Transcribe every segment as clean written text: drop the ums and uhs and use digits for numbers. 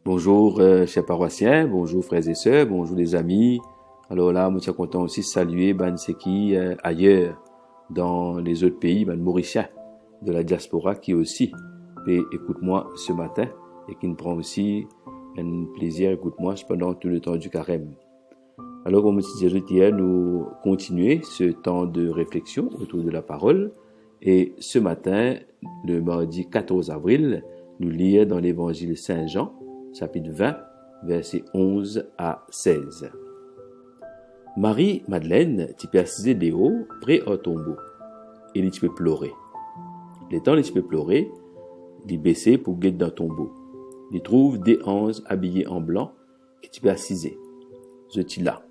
Bonjour, chers paroissiens, bonjour frères et sœurs, bonjour les amis. Alors là, moi, je suis content aussi de saluer ceux qui ailleurs, dans les autres pays, mauriciens de la diaspora qui aussi écoute-moi ce matin et qui me prend aussi un plaisir, écoute-moi pendant tout le temps du carême. Alors, comme je disais hier, nous continuons ce temps de réflexion autour de la parole. Et ce matin, le mardi 14 avril, nous lisons dans l'évangile Saint-Jean, chapitre 20, versets 11 à 16. Marie-Madeleine, tu peux assiser des hauts, près au tombeau, et tu peux pleurer. Le temps, tu peux pleurer, il baisser pour guetter dans le tombeau. Il trouve des anges habillés en blanc, que tu peux assiser. Je t'y là.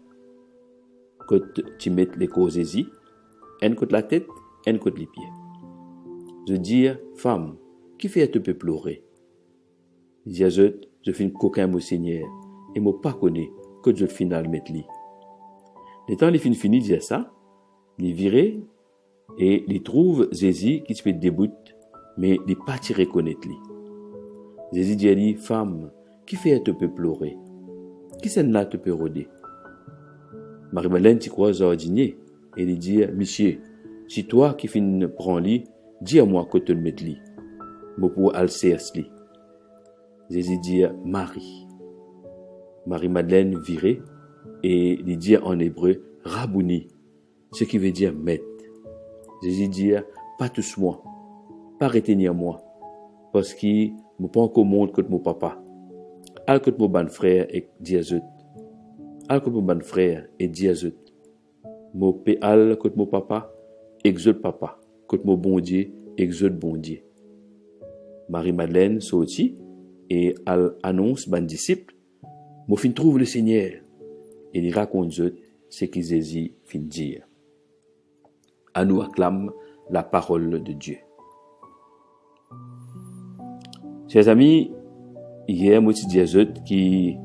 Quand tu mets les causes ici, un côté la tête, un côté les pieds. Je dis, femme, qui fait te peut pleurer? Je fais une coquin mon Seigneur, et moi pas connaît que je final mettre li. Le temps les fin fini dire ça, les virer, et les trouve Jésus qui se fait déboute, mais les pas tirer connaître li. Jésus dit à lui, femme, qui fait te peut pleurer? Qui c'est là te peut rôder? Marie-Madeleine t'y croise ordinaire, et il dit, monsieur, si toi qui fin prend li, dis à moi que te le mette li. Moi pour alcer li. Jésus dit Marie. Marie-Madeleine virait et il dit en hébreu Rabouni, ce qui veut dire maître. Jésus dit pas tous moi, pas retenir moi, parce qu'il me pas encore monde que mon papa. Al que mon ban frère et diazut. Al que mon ban frère et diazut. Mon pe al que mon papa, exode papa, que mon bon Dieu, exode bon Dieu. Marie-Madeleine sortit et elle annonce ban disciple, moi fin trouve le Seigneur, et il raconte ce que Jésus fin dire. À nous acclame la parole de Dieu. Chers amis, hier moi je disais qui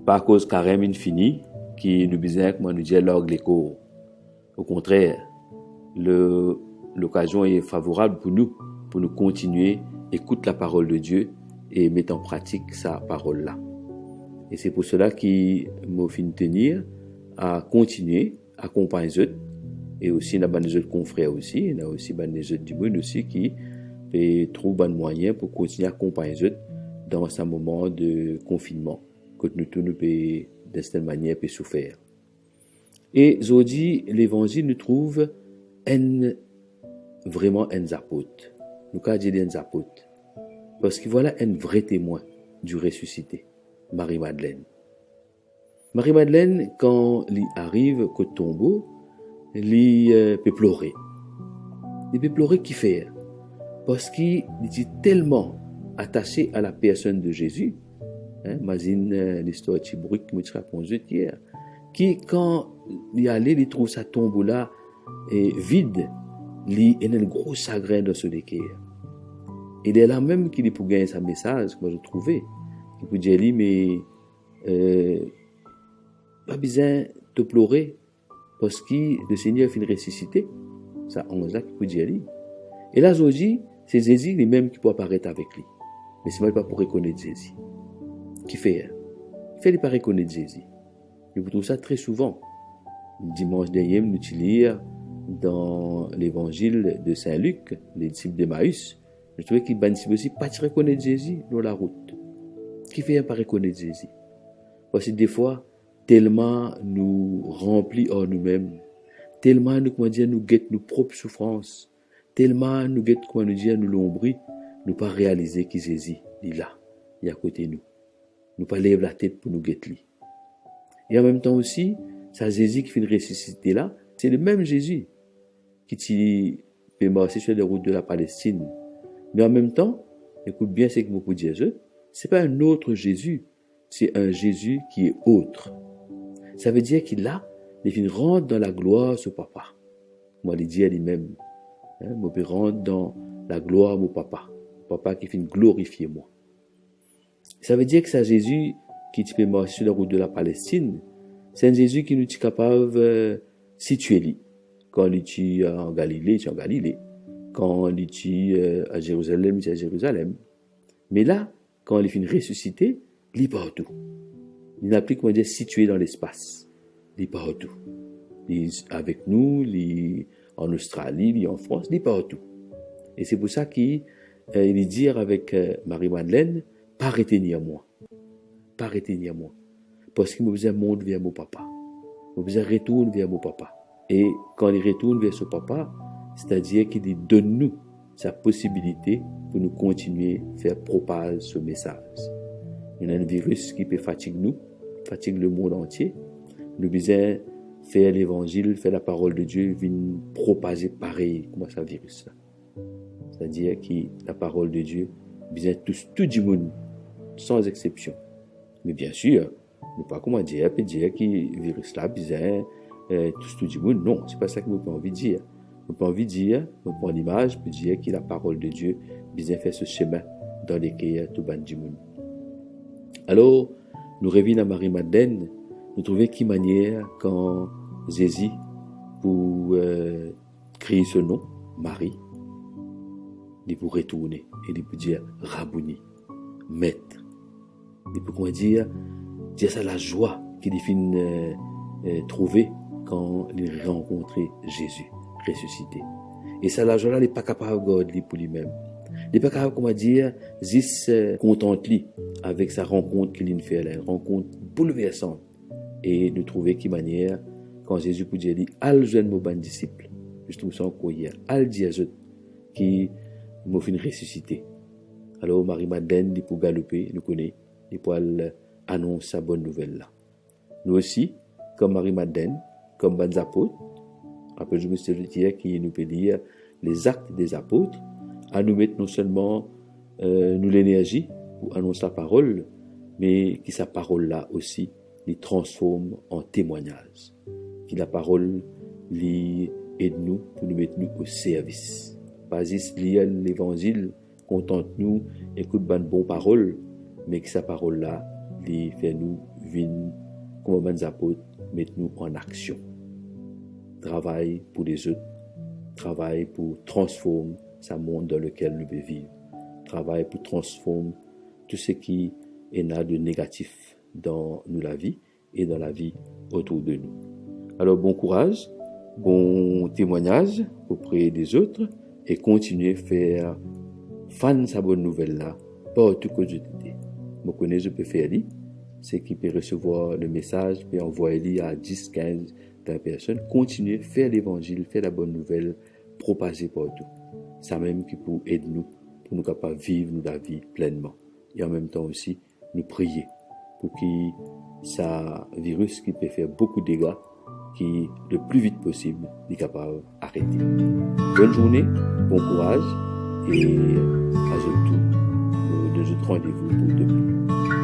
par cause carême infini qui nous besoin comment nous dire l'orgue l'écho. Au contraire, l'occasion est favorable pour nous continuer écoute la parole de Dieu et mettre en pratique sa parole-là. Et c'est pour cela qu'il m'a fait tenir à continuer à accompagner eux, et aussi il y a des autres confrères aussi, il y a aussi des autres du monde aussi qui trouvent un moyen pour continuer à accompagner eux dans ce moment de confinement que nous tous nous peut d'une certaine manière peut souffrir. Et aujourd'hui l'évangile nous trouve vraiment un apôtre. Nous avons dit un apôtre. Parce que voilà un vrai témoin du ressuscité, Marie-Madeleine. Marie-Madeleine, quand elle arrive au tombeau, elle peut pleurer. Elle peut pleurer qui fait? Parce qu'il est tellement attaché à la personne de Jésus. Imagine l'histoire de Chibourik que je racontais hier. Qui, quand il allait, il trouve sa tombeau-là vide. Il a un gros chagrin dans son cœur. Et c'est là même qu'il pour gagner sa message, que moi je trouvais. Il peut dire, mais pas besoin de pleurer, parce que le Seigneur finit ressuscité. Ça, on a qui peut dire. Et là, aujourd'hui, c'est Jésus lui-même qui peut apparaître avec lui. Mais c'est même pas pour reconnaître Jésus. Qui fait? Il fait pas reconnaître Jésus. Et vous trouvez ça très souvent. Dimanche dernier, nous lisons dans l'évangile de Saint-Luc, les disciples d'Emmaüs. Je trouvais qu'il ne aussi pas de reconnaître Jésus dans la route. Qui fait pas reconnaître Jésus? Parce que des fois, tellement nous remplit en nous-mêmes, tellement nous, comment dire, nous guettons nos propres souffrances, tellement nous guettons, comment nous dire, nous l'ombris, nous pas réaliser que Jésus est là, il est à côté de nous. Nous pas lever la tête pour nous guetter lui. Et en même temps aussi, c'est Jésus qui fait ressusciter là, c'est le même Jésus qui peut marcher sur les routes de la Palestine. Mais en même temps, écoute bien ce que vous pouvez dire, c'est pas un autre Jésus, c'est un Jésus qui est autre. Ça veut dire qu'il là, il rentre dans la gloire de son papa. Moi, il dit à lui-même, moi, je rentre dans la gloire de mon papa. Papa qui fait glorifier moi. Ça veut dire que c'est Jésus qui peut marcher sur la route de la Palestine. C'est un Jésus qui nous est capable de situer lui. Quand il est en Galilée, il est en Galilée. Quand il est à Jérusalem, il est à Jérusalem. Mais là, quand il finit ressuscité, il est partout. Il n'a plus, comment dire, situé dans l'espace. Il est partout. Il est avec nous, il est en Australie, il est en France, il est partout. Et c'est pour ça qu'il dit avec Marie-Madeleine, pas retenir moi. Pas retenir moi. Parce qu'il me faisait monter vers mon papa. Il me faisait retourner vers mon papa. Et quand il retourne vers ce papa, c'est-à-dire qu'il dit, donne-nous sa possibilité pour nous continuer à faire propager ce message. Il y a un virus qui peut fatiguer nous, fatigue le monde entier. Nous besoin faire l'évangile, faire la parole de Dieu, venir propager pareil comme ça virus là. C'est-à-dire que la parole de Dieu besoin tous tout du monde sans exception. Mais bien sûr, ne pas comment dire, peut dire que le virus là besoin tout du monde. Non, c'est pas ça que je peux envie de dire. Je peux envie de dire, je prends l'image, je peux dire que la parole de Dieu besoin faire ce chemin dans lesquels tout le du monde. Alors, nous revenons à Marie-Madeleine, nous trouvons qui manière quand Jésus, pour créer ce nom, Marie, il peut retourner et il peut dire Rabouni, maître. Il peut comment dire ça la joie qu'il finit trouver quand il rencontre Jésus ressuscité. Et ça la joie là, il n'est pas capable de garder pour lui-même. Il n'est pas capable, comment dire, juste contente-lui avec sa rencontre qu'il fait là, une rencontre bouleversante. Et de trouver qui manière, quand Jésus peut dire, al jeune mon bon disciple, je trouve ça encore hier, al dit à eux qui m'ont fait ressusciter. Alors Marie-Madeleine, il peut galoper, nous connaît, il peut annoncer sa bonne nouvelle là. Nous aussi, comme Marie-Madeleine, comme les apôtres, après je me suis dit qui nous peut lire les actes des apôtres, à nous mettre non seulement nous l'énergie pour annoncer la parole, mais qui sa parole là aussi les transforme en témoignage. Qui la parole les aide nous pour nous mettre nous au service. Pas juste lire l'évangile, contente nous, écoute bonne parole, mais que sa parole là les fait nous vivre comme les apôtres, mettre nous en action. Travail pour les autres, travail pour transformer ce monde dans lequel nous vivons. Travail pour transformer tout ce qui est là de négatif dans nous la vie et dans la vie autour de nous. Alors bon courage, bon témoignage auprès des autres et continuez à faire fan sa bonne nouvelle là partout que je t'ai. Je connais, je peux faire lui, c'est qui peut recevoir le message, peut envoyer à 10, 15 personnes, continuez à faire l'évangile, faire la bonne nouvelle, propager partout. Ça même qui peut aider nous pour nous capables de vivre la vie pleinement. Et en même temps aussi, nous prier pour que ça virus qui peut faire beaucoup de dégâts, qui le plus vite possible est capable d'arrêter. Bonne journée, bon courage et à bientôt. Nous rendez-vous pour demain.